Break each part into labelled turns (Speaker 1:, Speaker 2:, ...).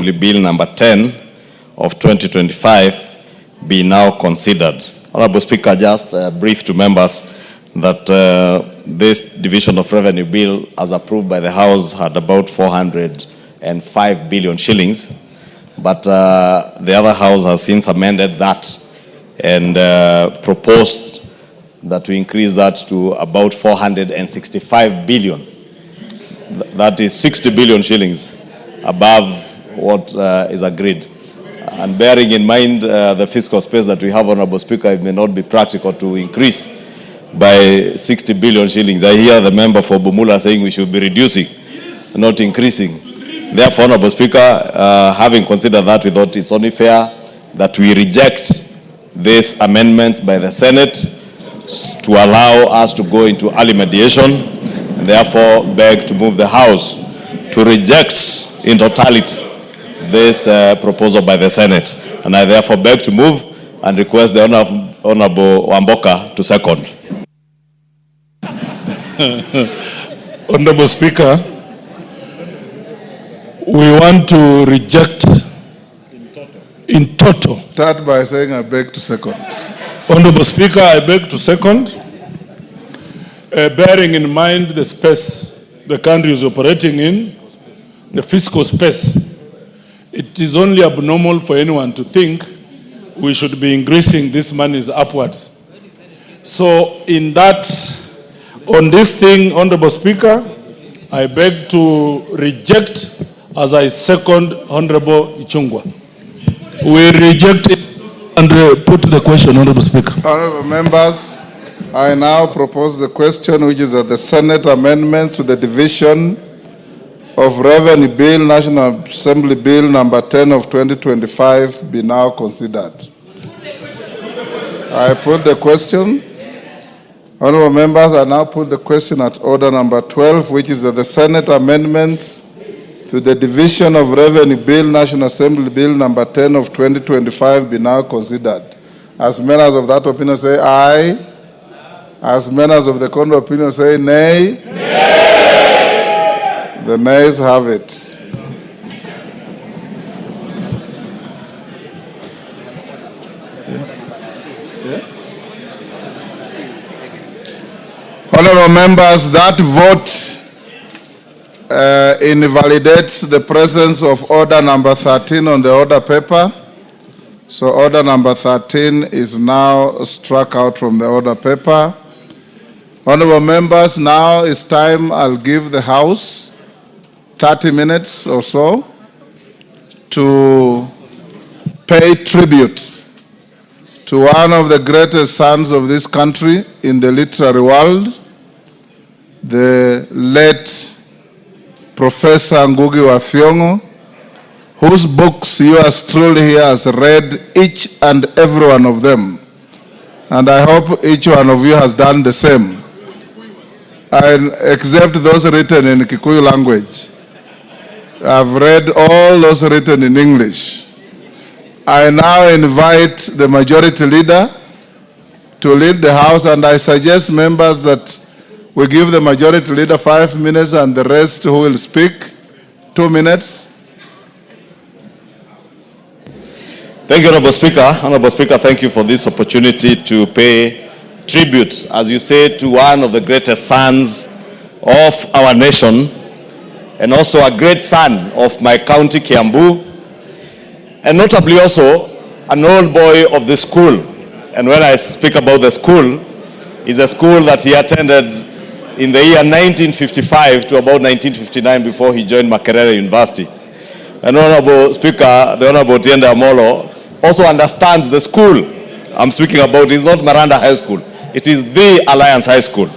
Speaker 1: Assembly Bill number 10 of 2025 be now considered. Honorable Speaker, just brief to members that this Division of Revenue Bill, as approved by the House, had about 405 billion shillings. But the other House has since amended that and proposed that we increase that to about 465 billion. That is 60 billion shillings above what is agreed. And bearing in mind the fiscal space that we have, Honorable Speaker, it may not be practical to increase by 60 billion shillings. I hear the member for Bumula saying we should be reducing, not increasing. Therefore, Honorable Speaker, having considered that, we thought it's only fair that we reject these amendments by the Senate to allow us to go into early mediation, and therefore beg to move the House to reject in totality this proposal by the Senate. And I therefore beg to move and request the Honorable Wamboka to second.
Speaker 2: Honorable Speaker, we want to reject in total.
Speaker 3: Start by saying I beg to second.
Speaker 2: Honorable Speaker, I beg to second. Bearing in mind the space the country is operating in, the fiscal space, it is only abnormal for anyone to think we should be increasing these monies upwards. So in that, on this thing, Honorable Speaker, I beg to reject as I second Honorable Ichung'wa. We reject it and put the question, Honorable Speaker.
Speaker 3: Honorable members, I now propose the question, which is that the Senate amendments to the Division of Revenue Bill, National Assembly Bill number 10 of 2025 be now considered. I put the question. Honorable members, I now put the question at order number 12, which is that the Senate amendments to the Division of Revenue Bill, National Assembly Bill number 10 of 2025 be now considered. As members of that opinion say aye. As members of the contrary opinion say nay. Nay. The nays have it. Honorable members, that vote invalidates the presence of order number 13 on the order paper. So order number 13 is now struck out from the order paper. Honorable members, now is time I'll give the House 30 minutes or so to pay tribute to one of the greatest sons of this country in the literary world, the late Professor NGUGI wa THIONG'O, whose books yours truly here has read each and every one of them. And I hope each one of you has done the same. Except those written in Kikuyu language. I've read all those written in English. I now invite the majority leader to lead the House, and I suggest members that we give the majority leader 5 minutes and the rest who will speak 2 minutes.
Speaker 1: Thank you, Honorable Speaker. Honorable Speaker, thank you for this opportunity to pay tribute, as you say, to one of the greatest sons of our nation, and also a great son of my county, Kiambu, and notably also an old boy of the school. And when I speak about the school, it's a school that he attended in the year 1955 to about 1959 before he joined Makerere University. And Honorable Speaker, the Honorable Tiende Amolo, also understands the school I'm speaking about is not Miranda High School. It is the Alliance High School.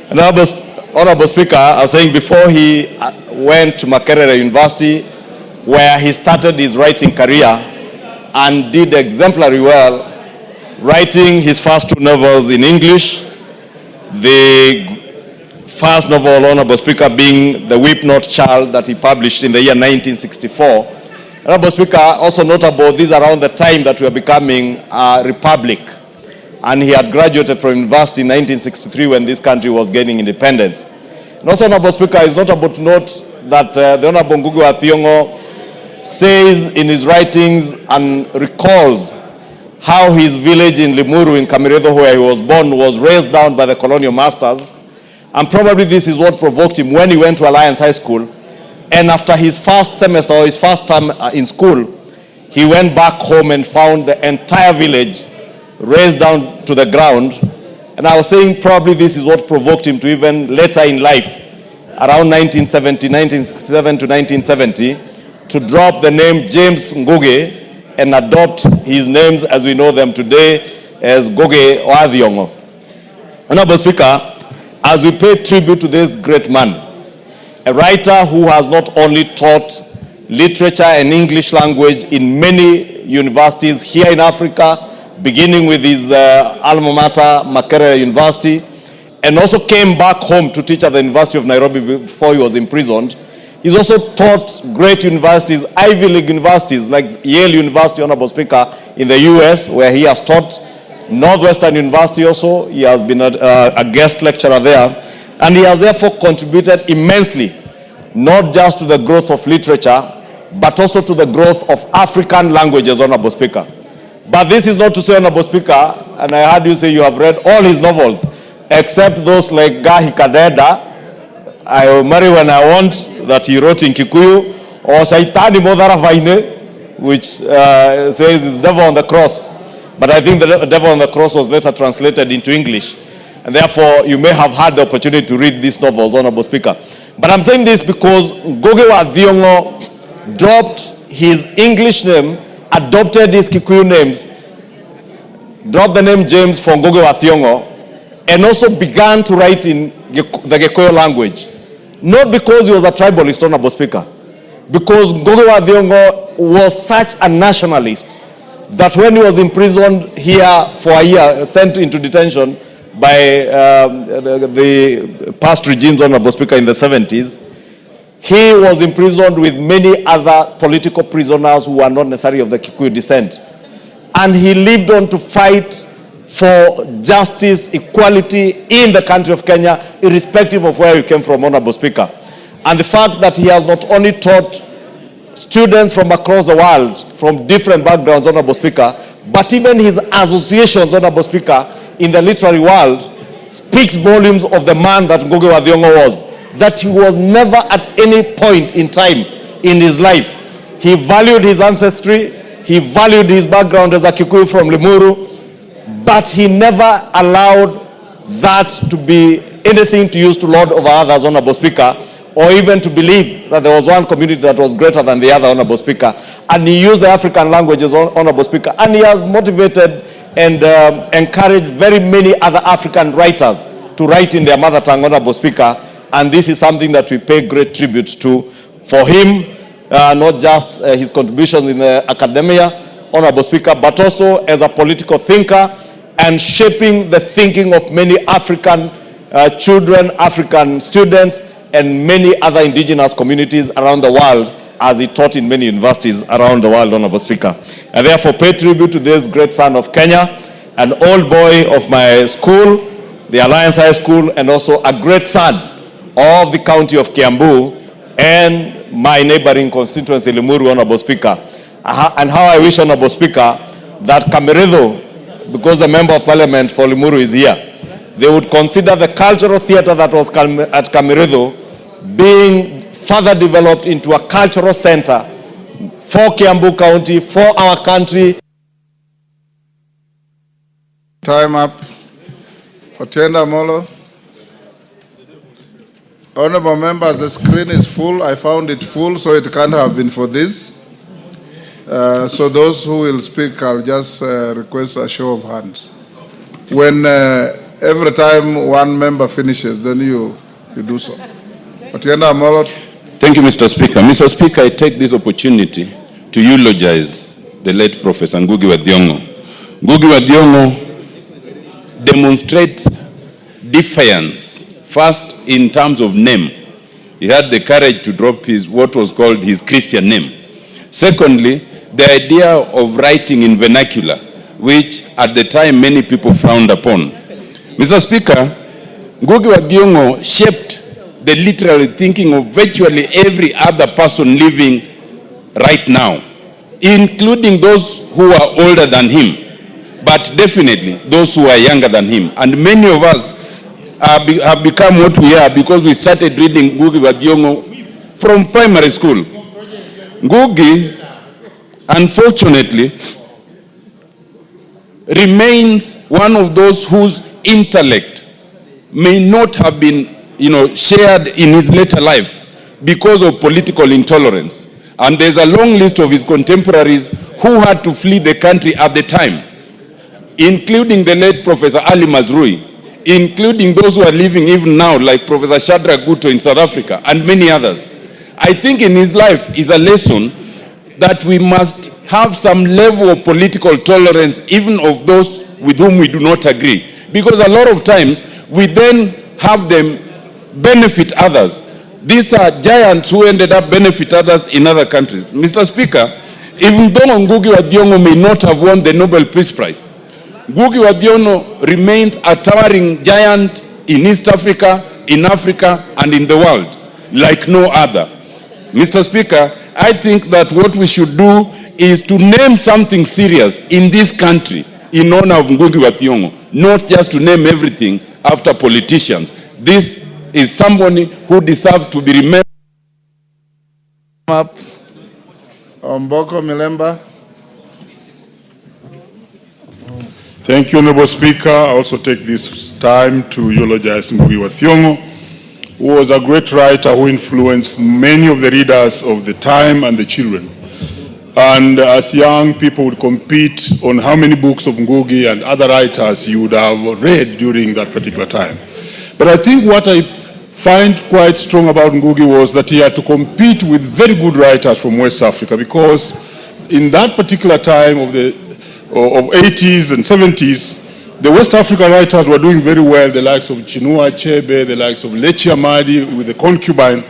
Speaker 1: And Honorable Speaker, I was saying before he went to Makerere University, where he started his writing career and did exemplary well, writing his first 2 novels in English. The first novel, Honorable Speaker, being The Weep Not Child, that he published in the year 1964. Honorable Speaker, also notable, this around the time that we were becoming a republic. And he had graduated from university in 1963 when this country was gaining independence. And also, Honorable Speaker, it's notable to note that the Honorable NGUGI wa THIONG'O says in his writings and recalls how his village in Limuru in Kameredo, where he was born, was razed down by the colonial masters. And probably this is what provoked him when he went to Alliance High School. And after his first semester or his first term in school, he went back home and found the entire village razed down to the ground. And I was saying probably this is what provoked him to even later in life, around 1967 to 1970, to drop the name James NGUGI and adopt his names as we know them today as NGUGI or THIONG'O. Honorable Speaker, as we pay tribute to this great man, a writer who has not only taught literature and English language in many universities here in Africa, beginning with his alma mater, Makerere University, and also came back home to teach at the University of Nairobi before he was imprisoned. He's also taught great universities, Ivy League universities like Yale University, Honorable Speaker, in the US, where he has taught. Northwestern University also, he has been a guest lecturer there. And he has therefore contributed immensely, not just to the growth of literature, but also to the growth of African languages, Honorable Speaker. But this is not to say, Honorable Speaker, and I heard you say you have read all his novels, except those like Gahi Kadeda, I Will Marry When I Want, that he wrote in Kikuyu, or Shaitani Modhara Vaine, which says it's Devil on the Cross. But I think the Devil on the Cross was later translated into English. And therefore, you may have had the opportunity to read these novels, Honorable Speaker. But I'm saying this because NGUGI wa THIONG'O dropped his English name, adopted his Kikuyu names, dropped the name James for NGUGI wa THIONG'O, and also began to write in the Gikuyu language. Not because he was a tribalist, Honorable Speaker, because NGUGI wa THIONG'O was such a nationalist that when he was imprisoned here for a year, sent into detention by the past regimes, Honorable Speaker, in the 70s, he was imprisoned with many other political prisoners who were not necessarily of the Kikuyu descent. And he lived on to fight for justice, equality in the country of Kenya, irrespective of where you came from, Honorable Speaker. And the fact that he has not only taught students from across the world, from different backgrounds, Honorable Speaker, but even his associations, Honorable Speaker, in the literary world, speaks volumes of the man that NGUGI wa THIONG'O was, that he was never at any point in time in his life. He valued his ancestry, he valued his background as a Kikuyu from Limuru, but he never allowed that to be anything to use to lord over others, Honorable Speaker, or even to believe that there was one community that was greater than the other, Honorable Speaker. And he used the African languages, Honorable Speaker, and he has motivated and encouraged very many other African writers to write in their mother tongue, Honorable Speaker. And this is something that we pay great tribute to for him, not just his contributions in academia, Honorable Speaker, but also as a political thinker and shaping the thinking of many African children, African students, and many other indigenous communities around the world, as he taught in many universities around the world, Honorable Speaker. I therefore pay tribute to this great son of Kenya, an old boy of my school, the Alliance High School, and also a great son of the county of Kiambu and my neighboring constituency, Limuru, Honorable Speaker. And how I wish, Honorable Speaker, that Kameredo, because the Member of Parliament for Limuru is here, they would consider the cultural theater that was at Kameredo being further developed into a cultural center for Kiambu County, for our country.
Speaker 3: Time up. Otienda Molo. Honorable members, the screen is full. I found it full, so it can't have been for this. So those who will speak, I'll just request a show of hands. When every time one member finishes, then you do so. Otienda Molo.
Speaker 4: Thank you, Mr. Speaker. Mr. Speaker, I take this opportunity to eulogize the late Professor NGUGI wa THIONG'O. NGUGI wa THIONG'O demonstrates defiance, first in terms of name. He had the courage to drop what was called his Christian name. Secondly, the idea of writing in vernacular, which at the time many people frowned upon. Mr. Speaker, NGUGI wa THIONG'O shaped the literary thinking of virtually every other person living right now, including those who are older than him, but definitely those who are younger than him. And many of us have become what we are because we started reading NGUGI wa THIONG'O from primary school. NGUGI, unfortunately, remains one of those whose intellect may not have been, shared in his later life because of political intolerance. And there's a long list of his contemporaries who had to flee the country at the time, including the late Professor Ali Mazrui, including those who are living even now, like Professor Shadrach Guto in South Africa, and many others. I think in his life is a lesson that we must have some level of political tolerance, even of those with whom we do not agree. Because a lot of times, we then have them benefit others. These are giants who ended up benefit others in other countries. Mr. Speaker, even though NGUGI wa THIONG'O may not have won the Nobel Peace Prize, NGUGI wa THIONG'O remains a towering giant in East Africa, in Africa, and in the world, like no other. Mr. Speaker, I think that what we should do is to name something serious in this country in honor of NGUGI wa THIONG'O, not just to name everything after politicians. This is somebody who deserves to be remembered.
Speaker 3: Omboko Milemba.
Speaker 5: Thank you, Honorable Speaker. I also take this time to eulogize NGUGI wa THIONG'O, who was a great writer who influenced many of the readers of the time and the children. And as young people would compete on how many books of NGUGI and other writers you would have read during that particular time. But I think what I find quite strong about NGUGI was that he had to compete with very good writers from West Africa, because in that particular time of the 80s and 70s, the West African writers were doing very well, the likes of Chinua Achebe, the likes of Lechi Amadi with the Concubine,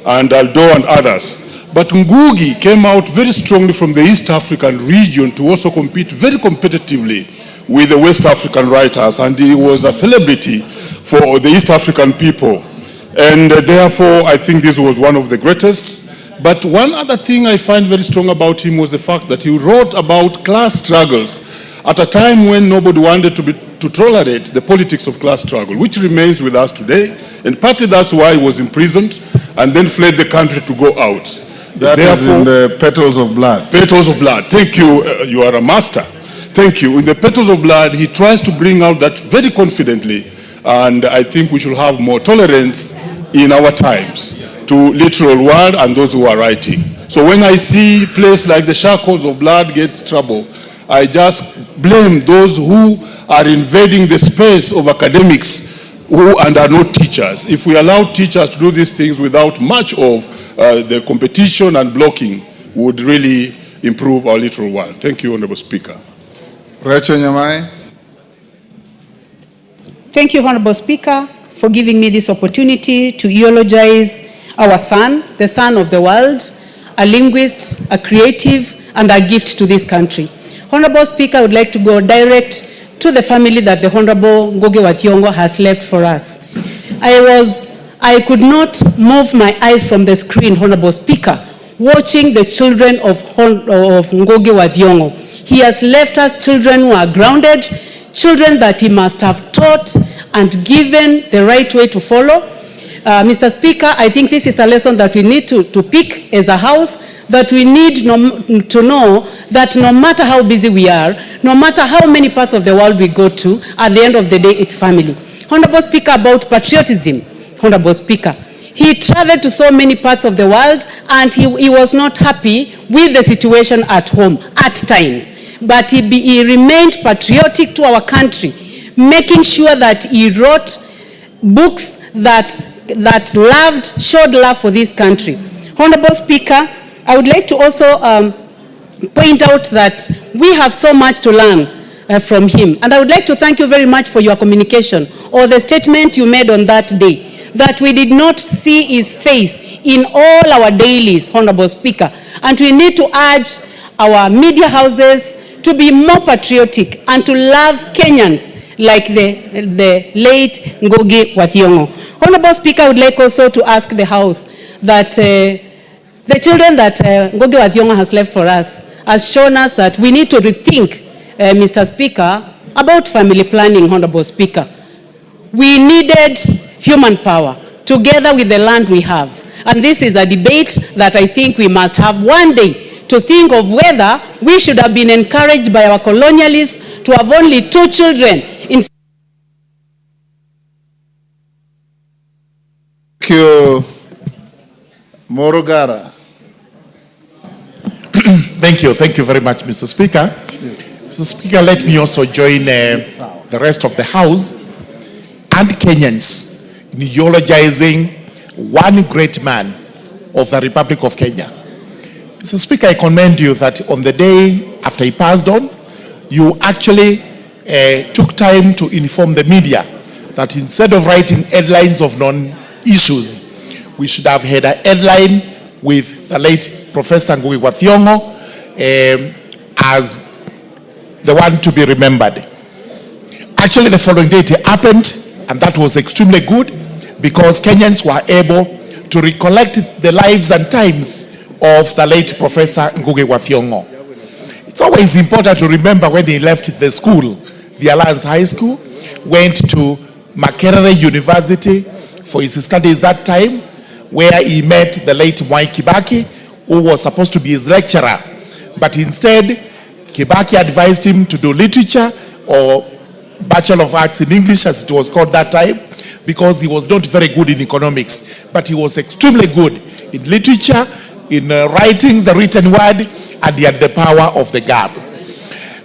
Speaker 5: and Aldo and others. But NGUGI came out very strongly from the East African region to also compete very competitively with the West African writers, and he was a celebrity for the East African people. And therefore, I think this was one of the greatest. But one other thing I find very strong about him was the fact that he wrote about class struggles at a time when nobody wanted to tolerate the politics of class struggle, which remains with us today. And partly that's why he was imprisoned and then fled the country to go out.
Speaker 3: That is in the Petals of Blood.
Speaker 5: Petals of Blood. Thank you. You are a master. Thank you. In the Petals of Blood, he tries to bring out that very confidently. And I think we should have more tolerance in our times to literal word and those who are writing. So when I see a place like the Shackles of Blood get trouble, I just blame those who are invading the space of academics and are not teachers. If we allow teachers to do these things without much of the competition and blocking, would really improve our literal world. Thank you, Honorable Speaker.
Speaker 3: Rachel Nyamai.
Speaker 6: Thank you, Honorable Speaker, for giving me this opportunity to eulogize our son, the son of the world, a linguist, a creative, and a gift to this country. Honorable Speaker, I would like to go direct to the family that the Honorable NGUGI wa THIONG'O has left for us. I could not move my eyes from the screen, Honorable Speaker, watching the children of NGUGI wa THIONG'O. He has left us children who are grounded, children that he must have taught and given the right way to follow. Mr. Speaker, I think this is a lesson that we need to pick as a house, that we need to know that no matter how busy we are, no matter how many parts of the world we go to, at the end of the day, it's family. Honorable Speaker, about patriotism, Honorable Speaker, he traveled to so many parts of the world and he was not happy with the situation at home at times. But he remained patriotic to our country, making sure that he wrote books that showed love for this country. Honorable Speaker, I would like to also point out that we have so much to learn from him. And I would like to thank you very much for your communication or the statement you made on that day, that we did not see his face in all our dailies, Honorable Speaker. And we need to urge our media houses to be more patriotic and to love Kenyans like the late NGUGI wa THIONG'O. Honorable Speaker, I would like also to ask the House that The children that Ngugi wa Thiong'o has left for us has shown us that we need to rethink, Mr. Speaker, about family planning, Honorable Speaker. We needed human power together with the land we have. And this is a debate that I think we must have one day, to think of whether we should have been encouraged by our colonialists to have only 2 children.
Speaker 3: Thank you, Morugara.
Speaker 7: Thank you very much, Mr. Speaker. Mr. Speaker, let me also join the rest of the House and Kenyans in eulogizing one great man of the Republic of Kenya. Mr. Speaker, I commend you that on the day after he passed on, you actually took time to inform the media that instead of writing headlines of non-issues, we should have had a headline with the late Professor Ngugi wa Thiong'o as the one to be remembered. Actually, the following day it happened, and that was extremely good because Kenyans were able to recollect the lives and times of the late Professor Ngugi wa Thiong'o. It's always important to remember when he left the school, the Alliance High School, went to Makerere University for his studies that time, where he met the late Mwai Kibaki, who was supposed to be his lecturer. But instead, Kibaki advised him to do literature or Bachelor of Arts in English, as it was called that time, because he was not very good in economics, but he was extremely good in literature, in writing the written word, and he had the power of the gab.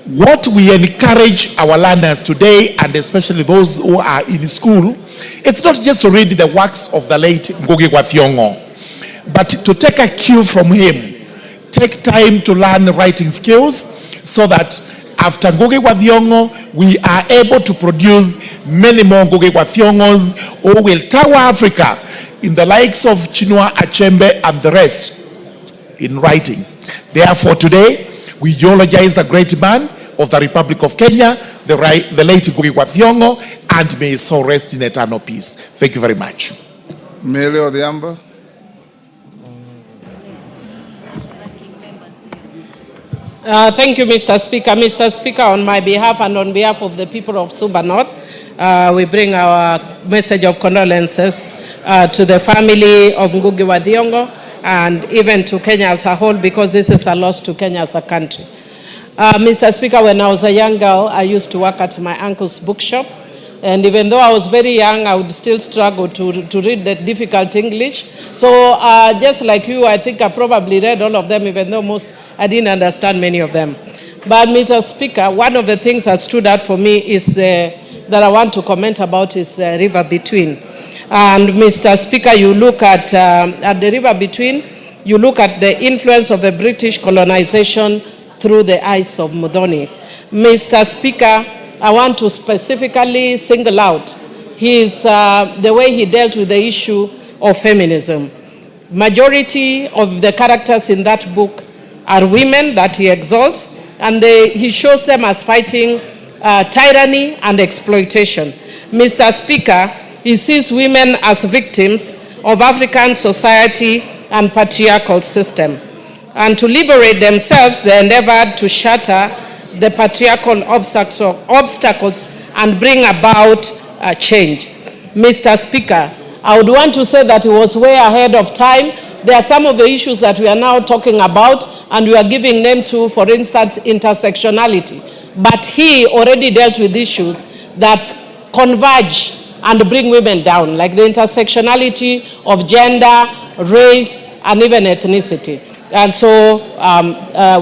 Speaker 7: What we encourage our learners today, and especially those who are in school, it's not just to read the works of the late Ngugi wa Thiong'o, but to take a cue from him. Take time to learn writing skills so that after Ngugi wa Thiong'o, we are able to produce many more Ngugi wa Thiong'os who will tower Africa in the likes of Chinua Achebe and the rest in writing. Therefore, today, we eulogize a great man of the Republic of Kenya, the late Ngugi wa Thiong'o, and may his soul rest in eternal peace. Thank you very much.
Speaker 3: Mele Odhiambo.
Speaker 8: Thank you, Mr. Speaker. Mr. Speaker, on my behalf and on behalf of the people of Suba North, we bring our message of condolences to the family of Ngugi wa Thiong'o and even to Kenya as a whole, because this is a loss to Kenya as a country. Mr. Speaker, when I was a young girl, I used to work at my uncle's bookshop. And even though I was very young, I would still struggle to read the difficult English. So just like you, I think I probably read all of them, even though I didn't understand many of them. But Mr. Speaker, one of the things that stood out for me is that I want to comment about is the River Between. And Mr. Speaker, you look at the River Between, you look at the influence of the British colonization through the eyes of Muthoni. Mr. Speaker, I want to specifically single out the way he dealt with the issue of feminism. Majority of the characters in that book are women that he exalts, and he shows them as fighting tyranny and exploitation. Mr. Speaker, he sees women as victims of African society and patriarchal system. And to liberate themselves, they endeavored to shatter the patriarchal obstacles and bring about change. Mr. Speaker, I would want to say that he was way ahead of time. There are some of the issues that we are now talking about and we are giving name to, for instance, intersectionality. But he already dealt with issues that converge and bring women down, like the intersectionality of gender, race, and even ethnicity. And so,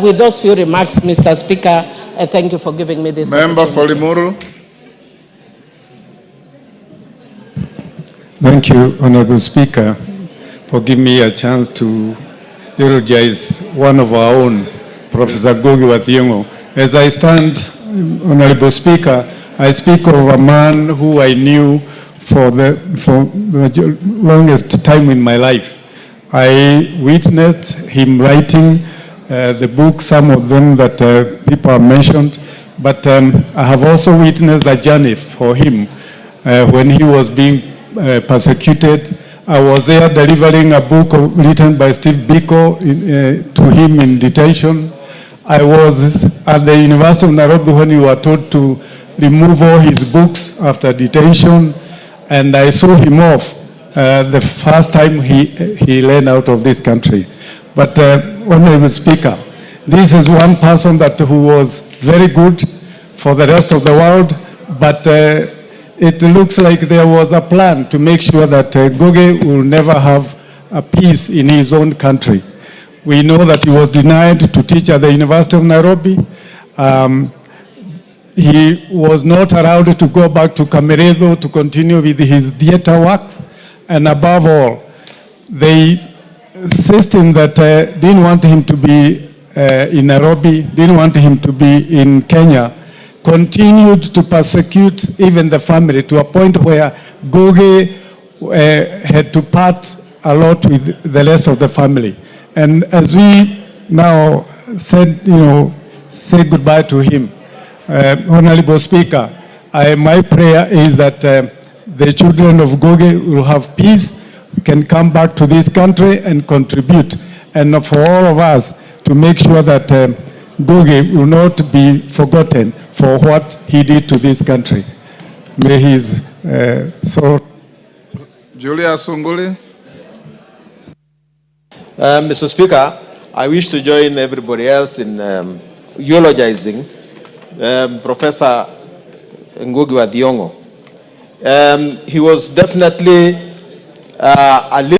Speaker 8: with those few remarks, Mr. Speaker, I thank you for giving me this
Speaker 3: Member
Speaker 8: opportunity.
Speaker 3: for Limuru.
Speaker 9: Thank you, Honorable Speaker, for giving me a chance to eulogize one of our own, Professor Ngugi wa Thiong'o. As I stand, Honorable Speaker, I speak of a man who I knew for the longest time in my life. I witnessed him writing the books, some of them that people have mentioned, but I have also witnessed a journey for him when he was being persecuted I was there delivering a book written by Steve Biko to him in detention. I was at the University of Nairobi when we were told to remove all his books after detention, and I saw him off the first time he led out of this country. But Honorable Speaker, this is one person who was very good for the rest of the world, but it looks like there was a plan to make sure that Ngugi will never have a peace in his own country. We know that he was denied to teach at the University of Nairobi. He was not allowed to go back to Kameredo to continue with his theater works. And above all, the system that didn't want him to be in Nairobi, didn't want him to be in Kenya, continued to persecute even the family to a point where Ngugi had to part a lot with the rest of the family. And as we now said, say goodbye to him, Honorable Speaker, my prayer is that the children of Ngugi will have peace, can come back to this country and contribute. And for all of us to make sure that Ngugi will not be forgotten for what he did to this country. May his soul.
Speaker 3: Julia Sunguli.
Speaker 10: Mr. Speaker, I wish to join everybody else in eulogizing Professor Ngugi wa Thiong'o. He was definitely a leader